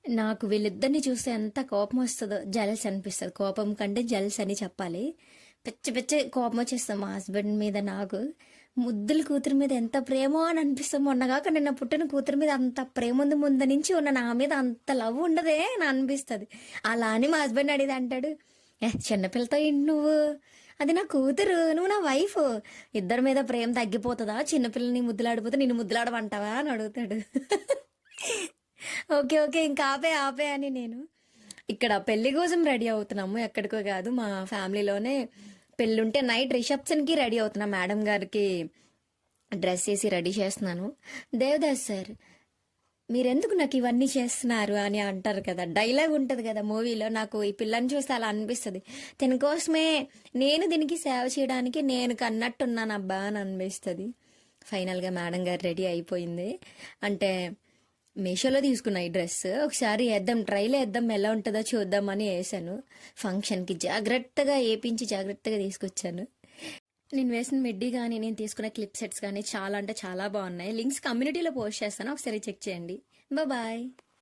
నాకు వీళ్ళిద్దరిని చూస్తే ఎంత కోపం వస్తుందో, జలస్ అనిపిస్తుంది. కోపం కంటే జలస్ అని చెప్పాలి. పిచ్చి పిచ్చి కోపం వచ్చేస్తాం మా హస్బెండ్ మీద. నాకు ముద్దుల కూతురు మీద ఎంత ప్రేమో అని అనిపిస్తాం. మొన్నగాక నిన్న పుట్టిన కూతురు మీద అంత ప్రేమ ఉంది, ముందు నుంచి ఉన్న నా మీద అంత లవ్ ఉండదే అని అనిపిస్తుంది. అలా అని మా హస్బెండ్ అడిగి అంటాడు, చిన్నపిల్లతో ఏంటి నువ్వు, అది నా కూతురు, నువ్వు నా వైఫ్, ఇద్దరి మీద ప్రేమ తగ్గిపోతుందా, చిన్నపిల్లని ముద్దులాడిపోతే నిన్ను ముద్దులాడమంటావా అని అడుగుతాడు. ఓకే ఓకే ఇంకా ఆపే ఆపే అని నేను ఇక్కడ పెళ్లి కోసం రెడీ అవుతున్నాము. ఎక్కడికో కాదు, మా ఫ్యామిలీలోనే పెళ్ళి ఉంటే నైట్ రిసెప్షన్కి రెడీ అవుతున్నా. మేడం గారికి డ్రెస్ వేసి రెడీ చేస్తున్నాను. దేవదాస్ సార్ మీరెందుకు నాకు ఇవన్నీ చేస్తున్నారు అని అంటారు కదా, డైలాగ్ ఉంటుంది కదా మూవీలో. నాకు ఈ పిల్లని చూస్తే అలా అనిపిస్తుంది. దీనికోసమే నేను దీనికి సేవ చేయడానికి నేను కన్నట్టున్నాను అబ్బా అని అనిపిస్తుంది. ఫైనల్గా మేడం గారు రెడీ అయిపోయింది. అంటే మీషోలో తీసుకున్నా ఈ డ్రెస్. ఒకసారి వేద్దాం, ట్రైలో వేద్దాం, ఎలా ఉంటుందో చూద్దామని వేసాను. ఫంక్షన్కి జాగ్రత్తగా వేపించి జాగ్రత్తగా తీసుకొచ్చాను. నేను వేసిన మిడ్డీ కానీ నేను తీసుకున్న క్లిప్ సెట్స్ కానీ చాలా అంటే చాలా బాగున్నాయి. లింక్స్ కమ్యూనిటీలో పోస్ట్ చేస్తాను, ఒకసారి చెక్ చేయండి. బాయ్.